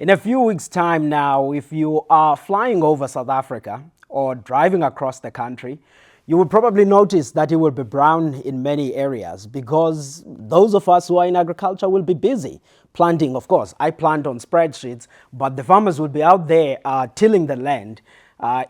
In a few weeks' time now, if you are flying over South Africa or driving across the country, you will probably notice that it will be brown in many areas because those of us who are in agriculture will be busy planting. Of course, I plant on spreadsheets, but the farmers will be out there tilling the land.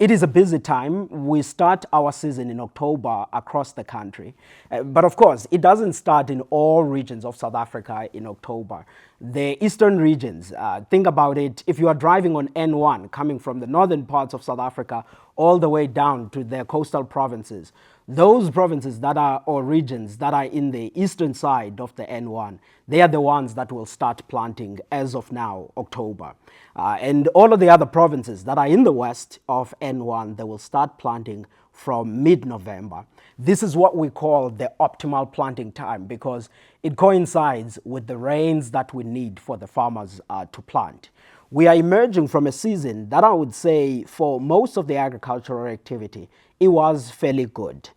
It is a busy time. We start our season in October across the country. But of course, it doesn't start in all regions of South Africa in October. The eastern regions, think about it, if you are driving on N1 coming from the northern parts of South Africa all the way down to the coastal provinces, those provinces that are, or regions that are in the eastern side of the N1, they are the ones that will start planting as of now, October. And all of the other provinces that are in the west of N1, they will start planting from mid-November. This is what we call the optimal planting time because it coincides with the rains that we need for the farmers to plant. We are emerging from a season that I would say for most of the agricultural activity, it was fairly good.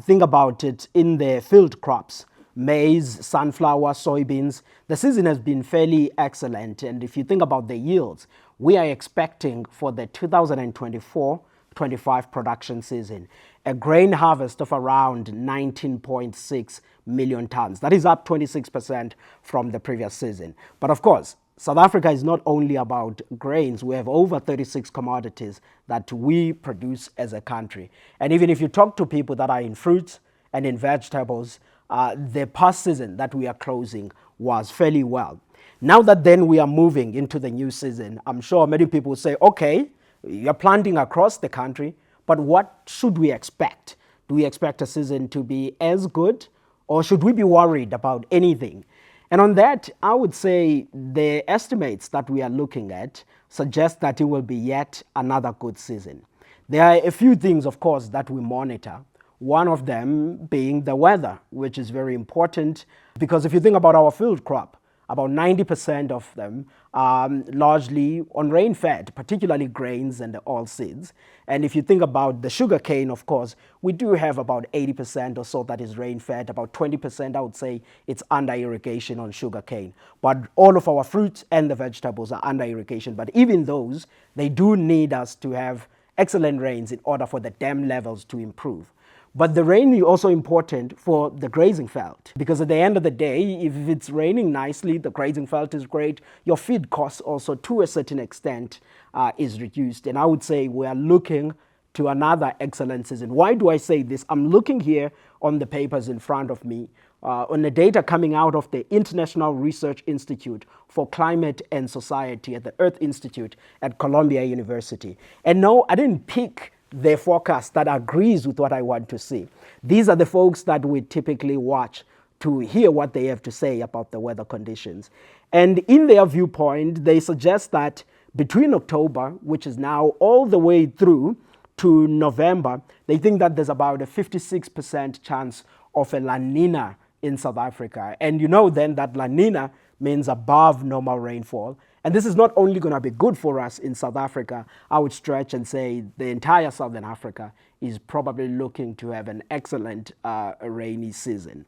Think about it in the field crops, maize, sunflower, soybeans. The season has been fairly excellent. And if you think about the yields, we are expecting for the 2024-25 production season, a grain harvest of around 19.6 million tons. That is up 26% from the previous season. But of course, South Africa is not only about grains. We have over 36 commodities that we produce as a country. And even if you talk to people that are in fruits and in vegetables, the past season that we are closing was fairly well. Now that then we are moving into the new season, I'm sure many people will say, okay, you're planting across the country, but what should we expect? Do we expect a season to be as good, or should we be worried about anything? And on that, I would say the estimates that we are looking at suggest that it will be yet another good season. There are a few things, of course, that we monitor. One of them being the weather, which is very important because if you think about our field crop, about 90% of them are largely on rain-fed, particularly grains and the oilseeds. And if you think about the sugar cane, of course, we do have about 80% or so that is rain-fed. About 20%, I would say, it's under irrigation on sugar cane. But all of our fruits and the vegetables are under irrigation. But even those, they do need us to have excellent rains in order for the dam levels to improve. But the rain is also important for the grazing felt because at the end of the day, if it's raining nicely, the grazing felt is great. Your feed costs also to a certain extent is reduced. And I would say we are looking to another excellent season. Why do I say this? I'm looking here on the papers in front of me on the data coming out of the International Research Institute for Climate and Society at the Earth Institute at Columbia University. And no, I didn't pick the forecast that agrees with what I want to see. These are the folks that we typically watch to hear what they have to say about the weather conditions. And in their viewpoint, they suggest that between October, which is now all the way through to November, they think that there's about a 56% chance of a La Niña in South Africa. And you know then that La Niña means above normal rainfall. And this is not only going to be good for us in South Africa, I would stretch and say the entire Southern Africa is probably looking to have an excellent rainy season.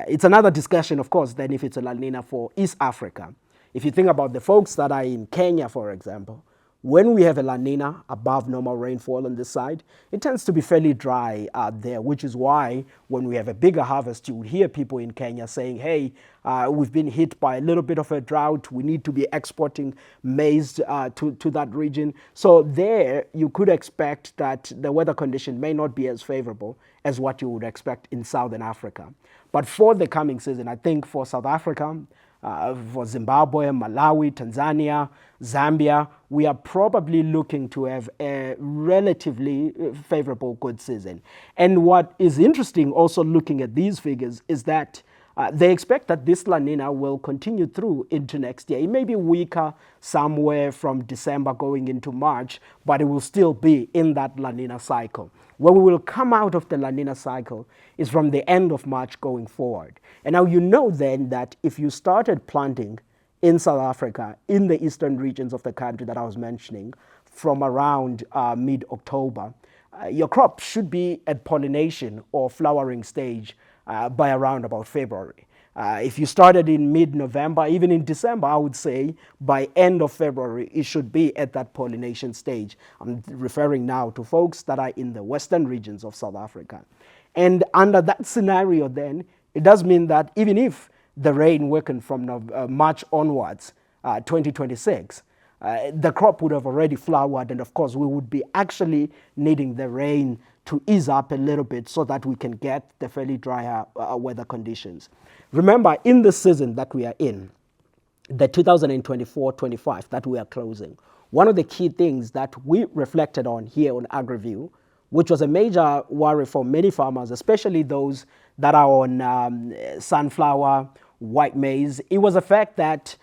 It's another discussion, of course, then if it's a La Niña for East Africa. If you think about the folks that are in Kenya, for example, when we have a La Niña above normal rainfall on this side, it tends to be fairly dry out there, which is why when we have a bigger harvest, you would hear people in Kenya saying, hey, we've been hit by a little bit of a drought. We need to be exporting maize to that region. So there, you could expect that the weather condition may not be as favorable as what you would expect in Southern Africa. But for the coming season, I think for South Africa, for Zimbabwe, Malawi, Tanzania, Zambia, we are probably looking to have a relatively favorable good season. And what is interesting also looking at these figures is that they expect that this La Niña will continue through into next year. It may be weaker somewhere from December going into March, but it will still be in that La Niña cycle. Where we will come out of the La Niña cycle is from the end of March going forward. And now you know then that if you started planting in South Africa, in the eastern regions of the country that I was mentioning, from around mid-October, your crop should be at pollination or flowering stage by around about February. If you started in mid-November, even in December, I would say by end of February, it should be at that pollination stage. I'm referring now to folks that are in the western regions of South Africa. And under that scenario then, it does mean that even if the rain weakened from March onwards, 2026, the crop would have already flowered, and of course we would be actually needing the rain to ease up a little bit so that we can get the fairly drier weather conditions. Remember, in the season that we are in, the 2024-25 that we are closing, one of the key things that we reflected on here on AgriView, which was a major worry for many farmers, especially those that are on sunflower, white maize, it was the fact that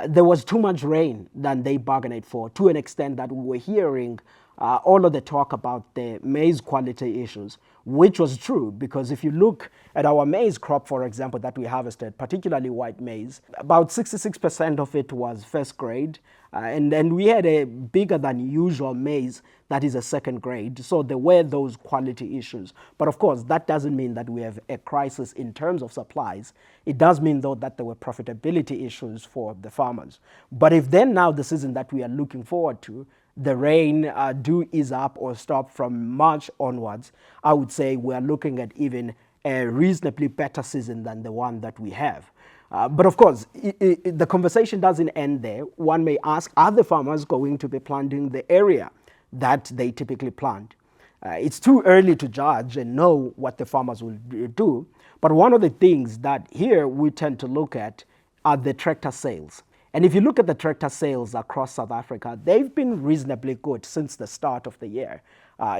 there was too much rain than they bargained for, to an extent that we were hearing all of the talk about the maize quality issues, which was true, because if you look at our maize crop, for example, that we harvested, particularly white maize, about 66% of it was first grade, and then we had a bigger than usual maize that is a second grade. So there were those quality issues. But of course, that doesn't mean that we have a crisis in terms of supplies. It does mean, though, that there were profitability issues for the farmers. But if then now the season that we are looking forward to, the rain do ease up or stop from March onwards, I would say we are looking at even a reasonably better season than the one that we have. But of course, the conversation doesn't end there. One may ask, are the farmers going to be planting the area that they typically plant? It's too early to judge and know what the farmers will do. But one of the things that here we tend to look at are the tractor sales. And if you look at the tractor sales across South Africa, they've been reasonably good since the start of the year.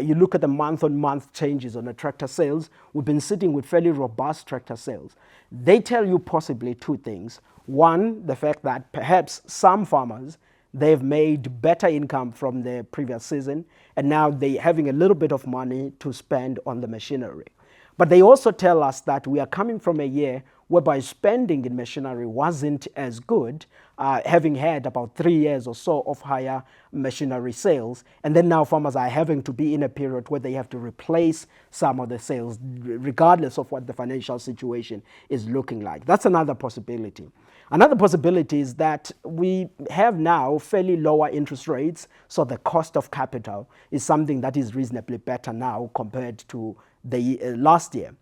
You look at the month-on-month changes on the tractor sales, we've been sitting with fairly robust tractor sales. They tell you possibly two things. One, the fact that perhaps some farmers, they've made better income from the previous season, and now they're having a little bit of money to spend on the machinery. But they also tell us that we are coming from a year whereby spending in machinery wasn't as good, having had about 3 years or so of higher machinery sales. And then now farmers are having to be in a period where they have to replace some of the sales, regardless of what the financial situation is looking like. That's another possibility. Another possibility is that we have now fairly lower interest rates, so the cost of capital is something that is reasonably better now compared to the last year.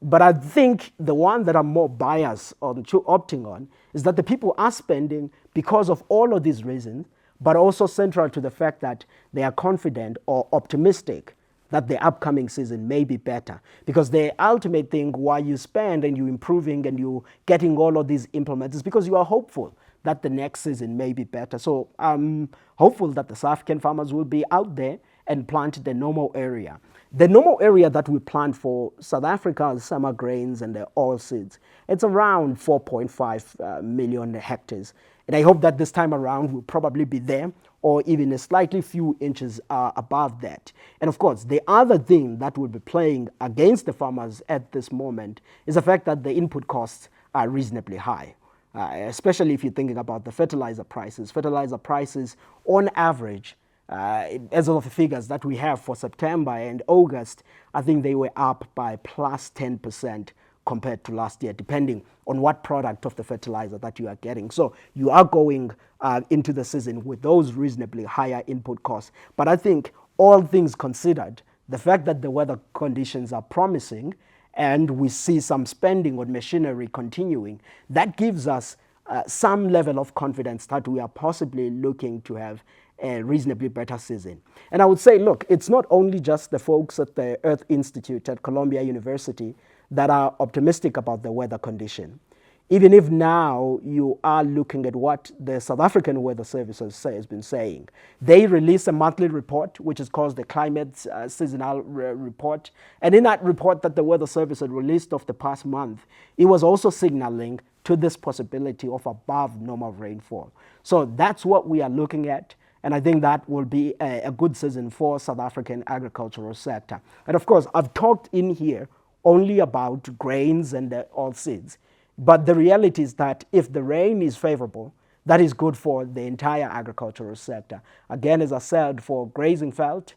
But I think the one that I'm more biased on to opting on is that the people are spending because of all of these reasons, but also central to the fact that they are confident or optimistic that the upcoming season may be better. Because the ultimate thing why you spend and you're improving and you're getting all of these implements is because you are hopeful that the next season may be better. So I'm hopeful that the South African farmers will be out there and plant the normal area. The normal area that we plant for South Africa's summer grains and the oilseeds, it's around 4.5 million hectares. And I hope that this time around we'll probably be there or even a slightly few inches above that. And of course, the other thing that will be playing against the farmers at this moment is the fact that the input costs are reasonably high. Especially if you're thinking about the fertilizer prices. Fertilizer prices on average, as of the figures that we have for September and August, I think they were up by plus 10% compared to last year, depending on what product of the fertilizer that you are getting. So you are going into the season with those reasonably higher input costs. But I think all things considered, the fact that the weather conditions are promising and we see some spending on machinery continuing, that gives us some level of confidence that we are possibly looking to have a reasonably better season. And I would say, look, it's not only just the folks at the Earth Institute at Columbia University that are optimistic about the weather condition. Even if now you are looking at what the South African Weather Service has been saying. They release a monthly report, which is called the Climate Seasonal Report. And in that report that the Weather Service had released of the past month, it was also signaling to this possibility of above normal rainfall. So that's what we are looking at. And I think that will be a good season for South African agricultural sector. And of course, I've talked in here only about grains and oilseeds. But the reality is that if the rain is favorable, that is good for the entire agricultural sector. Again, as I said, for grazing felt,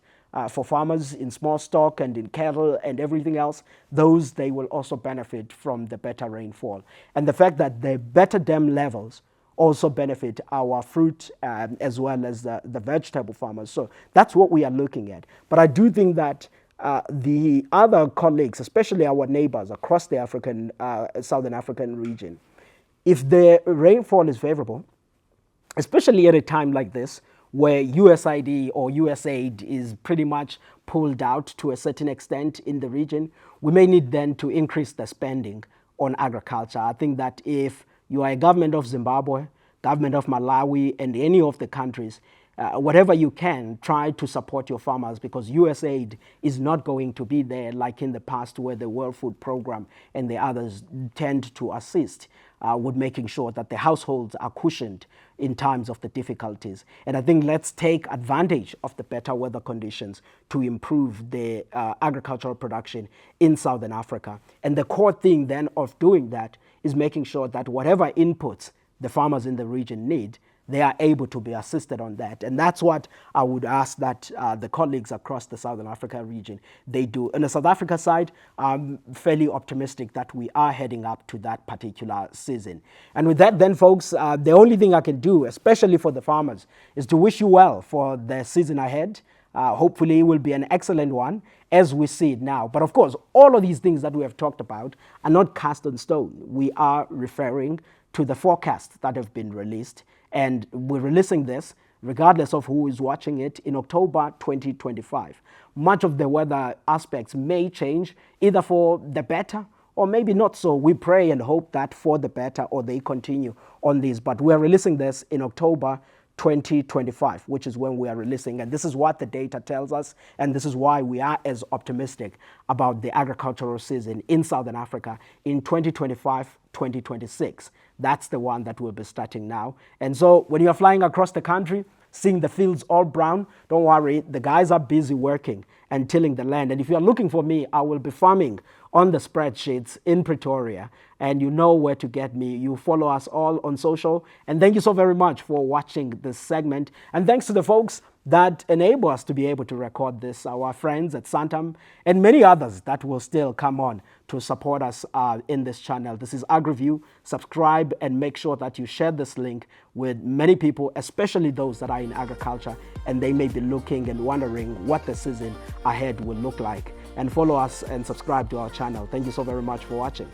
for farmers in small stock and in cattle and everything else, those they will also benefit from the better rainfall. And the fact that the better dam levels also benefit our fruit as well as the vegetable farmers. So that's what we are looking at. But I do think that the other colleagues, especially our neighbors across the Southern African region, if the rainfall is favorable, especially at a time like this, where USAID or USAID is pretty much pulled out to a certain extent in the region, we may need then to increase the spending on agriculture. I think that if you are a government of Zimbabwe, government of Malawi, and any of the countries, whatever you can, try to support your farmers, because USAID is not going to be there like in the past where the World Food Program and the others tend to assist with making sure that the households are cushioned in times of the difficulties. And I think let's take advantage of the better weather conditions to improve the agricultural production in Southern Africa. And the core thing then of doing that is making sure that whatever inputs the farmers in the region need, they are able to be assisted on that. And that's what I would ask that the colleagues across the Southern Africa region, they do. On the South Africa side, I'm fairly optimistic that we are heading up to that particular season. And with that then, folks, the only thing I can do, especially for the farmers, is to wish you well for the season ahead. Hopefully it will be an excellent one as we see it now. But of course, all of these things that we have talked about are not cast in stone. We are referring to the forecasts that have been released. And we're releasing this, regardless of who is watching it, in October 2025. Much of the weather aspects may change, either for the better or maybe not so. We pray and hope that for the better, or they continue on this. But we're releasing this in October 2025, which is when we are releasing. And this is what the data tells us. And this is why we are as optimistic about the agricultural season in Southern Africa in 2025-2026. That's the one that will be starting now. And so when you're flying across the country, seeing the fields all brown, don't worry, the guys are busy working and tilling the land. And if you're looking for me, I will be farming on the spreadsheets in Pretoria, and you know where to get me. You follow us all on social. And thank you so very much for watching this segment. And thanks to the folks that enable us to be able to record this, our friends at Santam and many others that will still come on to support us in this channel. This is AgriView. Subscribe and make sure that you share this link with many people, especially those that are in agriculture, and they may be looking and wondering what the season ahead will look like. And follow us and subscribe to our channel. Thank you so very much for watching.